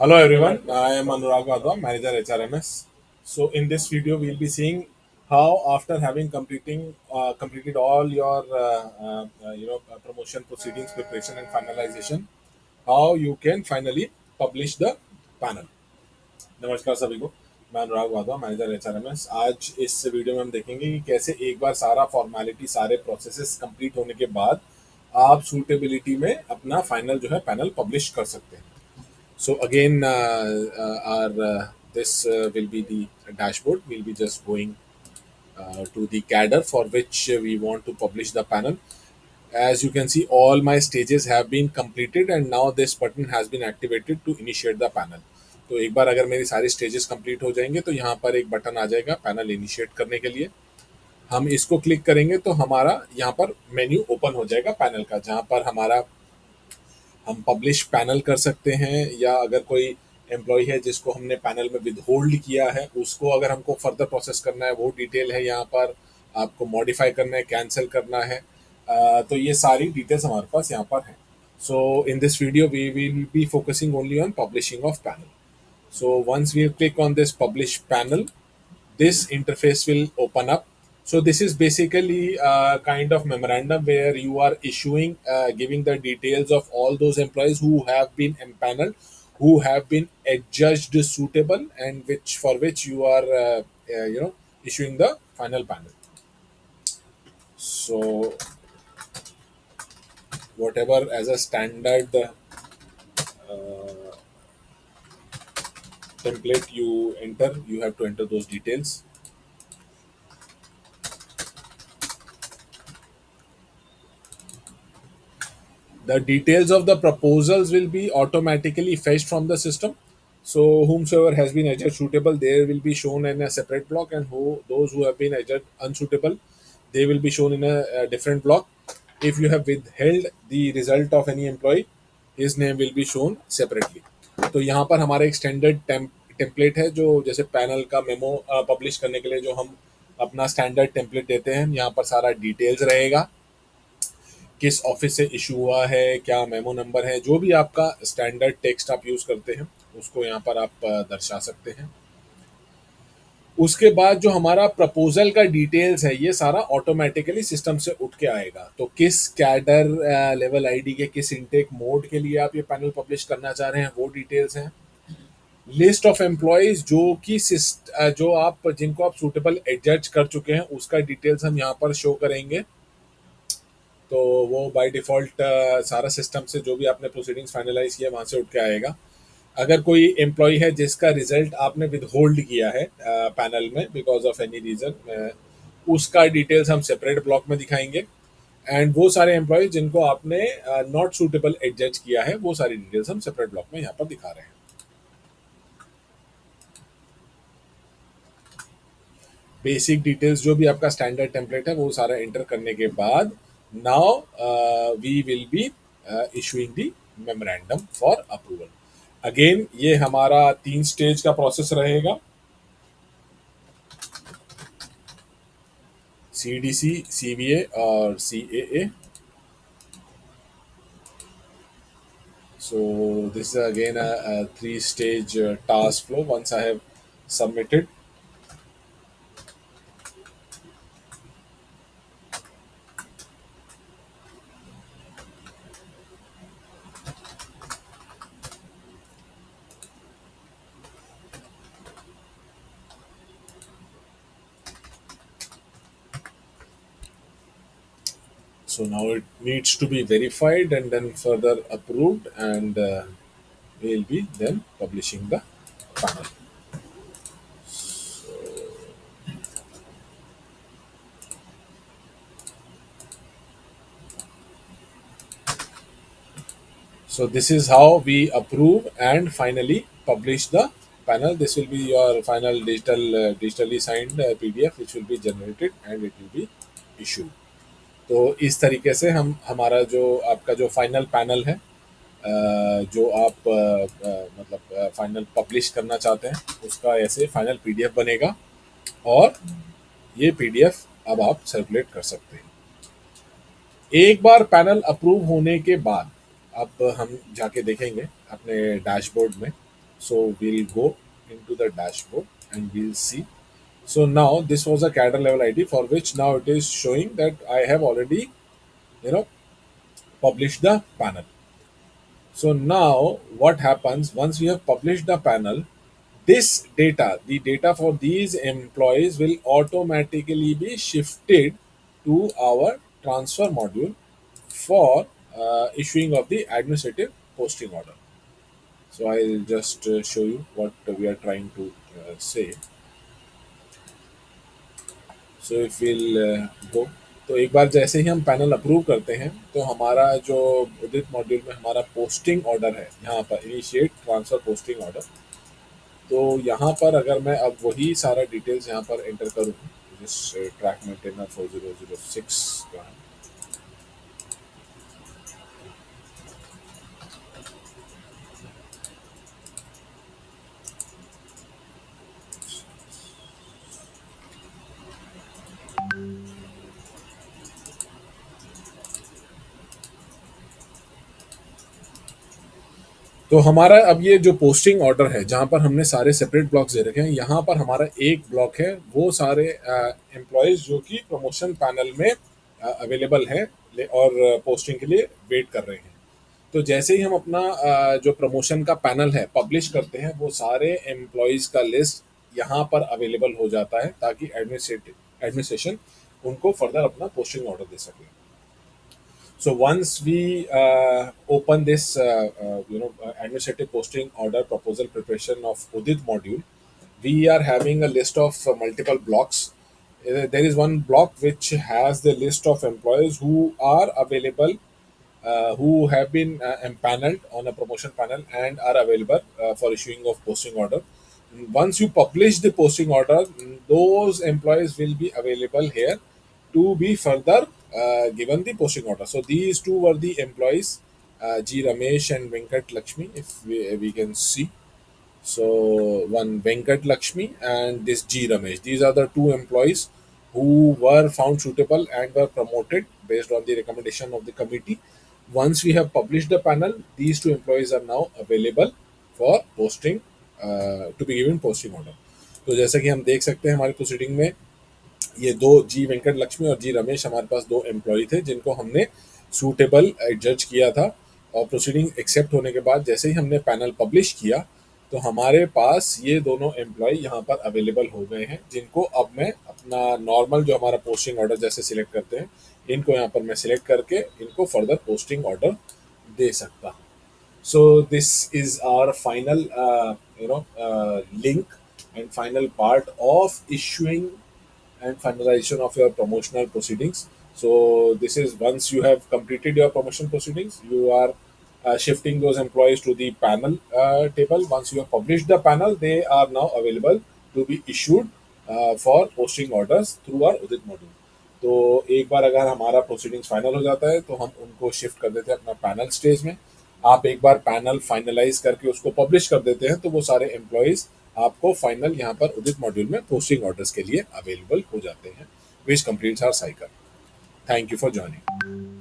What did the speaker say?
Hello everyone, I am Anurag Vadwa, Manager HRMS. So in this video, we'll be seeing how after having completed all your promotion proceedings, preparation and finalization, how you can finally publish the panel. नमस्कार सभी को, मैं अनुराग Wadhwa, manager HRMS. आज इस video में हम देखेंगे कि कैसे एक बार सारा फॉर्मेलिटी, सारे प्रोसेसेस कंप्लीट होने के बाद आप सूटेबिलिटी में अपना फाइनल जो है पैनल पब्लिश कर सकते हैं। So again, our this will be the dashboard. We'll be just going to the cadre for which we want to publish the panel. As you can see, all my stages have been completed and now this button has been activated to initiate the panel. तो एक बार अगर मेरी सारी stages complete हो जाएंगे तो यहाँ पर एक बटन आ जाएगा पैनल इनिशिएट करने के लिए। हम इसको क्लिक करेंगे तो हमारा यहाँ पर मेन्यू ओपन हो जाएगा पैनल का, जहाँ पर हमारा हम पब्लिश पैनल कर सकते हैं, या अगर कोई एम्प्लॉय है जिसको हमने पैनल में विद होल्ड किया है उसको अगर हमको फर्दर प्रोसेस करना है वो डिटेल है यहाँ पर। आपको मॉडिफाई करना है, कैंसिल करना है, तो ये सारी डिटेल्स हमारे पास यहाँ पर हैं। So in this video we will be focusing only on publishing of panel. So once we click on this publish panel, this interface will open up. So this is basically a kind of memorandum where you are issuing, giving the details of all those employees who have been empaneled, who have been adjudged suitable, and which you are, issuing the final panel. So whatever as a standard template you enter, you have to enter those details. The details of the proposals will be automatically fetched from the system. So whomsoever has been adjudged suitable, they will be shown in a separate block, and those who have been adjudged unsuitable, they will be shown in a different block. If you have withheld the result of any employee, his name will be shown separately. तो यहाँ पर हमारा एक standard template है, जो जैसे panel का memo publish करने के लिए जो हम अपना स्टैंडर्ड टेम्पलेट देते हैं, यहाँ पर सारा डिटेल्स रहेगा, किस ऑफिस से इशू हुआ है, क्या मेमो नंबर है, जो भी आपका स्टैंडर्ड टेक्स्ट आप यूज़ करते हैं उसको यहाँ पर आप दर्शा सकते हैं। उसके बाद जो हमारा प्रपोजल का डिटेल्स है, ये सारा ऑटोमेटिकली सिस्टम से उठ के आएगा। तो किस कैडर लेवल आईडी के किस इनटेक मोड के लिए आप ये पैनल पब्लिश करना चाह रहे हैं वो डिटेल्स हैं। लिस्ट ऑफ एम्प्लॉयज जो आप जिनको आप सूटेबल एडजस्ट कर चुके हैं उसका डिटेल्स हम यहाँ पर शो करेंगे। तो वो बाय डिफ़ॉल्ट सारा सिस्टम से जो भी आपने प्रोसीडिंग्स फाइनलाइज किया वहाँ से उठ के आएगा। अगर कोई एम्प्लॉय है जिसका रिजल्ट आपने विद होल्ड किया है पैनल में बिकॉज ऑफ एनी रीज़न, उसका डिटेल्स हम सेपरेट ब्लॉक में दिखाएंगे। एंड वो सारे एम्प्लॉय जिनको आपने नॉट सूटेबल एडजस्ट किया है वो सारी डिटेल्स हम सेपरेट ब्लॉक में यहाँ पर दिखा रहे हैं। बेसिक डिटेल्स जो भी आपका स्टैंडर्ड टेम्पलेट है वो सारा एंटर करने के बाद now we will be issuing the memorandum for approval. Again ये हमारा 3 स्टेज का प्रोसेस रहेगा, CDC, CVA और CAA। So this is again a 3-stage task flow. Once I have submitted, so now it needs to be verified and then further approved, and we'll be then publishing the panel. So this is how we approve and finally publish the panel. This will be your final digitally signed PDF which will be generated and it will be issued. तो इस तरीके से हम हमारा जो आपका जो final panel है, जो आप मतलब फाइनल पब्लिश करना चाहते हैं उसका ऐसे फाइनल PDF बनेगा, और ये PDF अब आप सर्कुलेट कर सकते हैं। एक बार पैनल अप्रूव होने के बाद अब हम जाके देखेंगे अपने डैशबोर्ड में। So we'll go into the dashboard and we'll see. So now this was a cadre level ID for which now it is showing that I have already, you know, published the panel. So now what happens once we have published the panel, this data, the data for these employees will automatically be shifted to our transfer module for issuing of the administrative posting order. So I'll just show you what we are trying to say. So if will go, तो एक बार जैसे ही हम panel approve करते हैं तो हमारा जो उदित module में हमारा पोस्टिंग ऑर्डर है यहाँ पर इनिशिएट ट्रांसफर पोस्टिंग ऑर्डर, तो यहाँ पर अगर मैं अब वही सारा डिटेल्स यहाँ पर एंटर करूँ जिस ट्रैक मेंटेनर 4006 का है, तो हमारा अब ये जो पोस्टिंग ऑर्डर है जहाँ पर हमने सारे सेपरेट ब्लॉक्स दे रखे हैं, यहाँ पर हमारा एक ब्लॉक है वो सारे एम्प्लॉयज़ जो कि प्रमोशन पैनल में अवेलेबल हैं और पोस्टिंग के लिए वेट कर रहे हैं। तो जैसे ही हम अपना जो प्रमोशन का पैनल है पब्लिश करते हैं, वो सारे एम्प्लॉयज़ का लिस्ट यहाँ पर अवेलेबल हो जाता है ताकि एडमिनिस्ट्रेशन उनको फर्दर अपना पोस्टिंग ऑर्डर दे सके। So once we open this, administrative posting order proposal preparation of Udit module, we are having a list of multiple blocks. There is one block which has the list of employees who are available, who have been empaneled on a promotion panel and are available for issuing of posting order. Once you publish the posting order, those employees will be available here to be further given the posting order. So these two were the employees, G. Ramesh and Venkat Lakshmi, if we can see. So one Venkat Lakshmi and this G. Ramesh. These are the two employees who were found suitable and were promoted based on the recommendation of the committee. Once we have published the panel, these two employees are now available for posting, to be given posting order. तो जैसा कि हम देख सकते हैं हमारी proceeding में ये दो जी वेंकट लक्ष्मी और जी रमेश हमारे पास दो एम्प्लॉय थे जिनको हमने सूटेबल जज किया था, और प्रोसीडिंग एक्सेप्ट होने के बाद जैसे ही हमने पैनल पब्लिश किया तो हमारे पास ये दोनों एम्प्लॉय यहाँ पर अवेलेबल हो गए हैं, जिनको अब मैं अपना नॉर्मल जो हमारा पोस्टिंग ऑर्डर जैसे सिलेक्ट करते हैं इनको यहाँ पर मैं सिलेक्ट करके इनको फर्दर पोस्टिंग ऑर्डर दे सकता हूँ। So this is our final, link and final part of issuing and finalization of your promotional proceedings. So this is once you have completed your promotion proceedings, you are shifting those employees to the panel table. Once you have published the panel, they are now available to be issued for posting orders through our Udit module. तो एक बार अगर हमारा proceedings final हो जाता है तो हम उनको शिफ्ट कर देते हैं अपना पैनल स्टेज में। आप एक बार पैनल फाइनलाइज करके उसको पब्लिश कर देते हैं तो वो सारे एम्प्लॉयज़ आपको फाइनल यहाँ पर उदित मॉड्यूल में पोस्टिंग ऑर्डर्स के लिए अवेलेबल हो जाते हैं, which completes our cycle. Thank you for joining.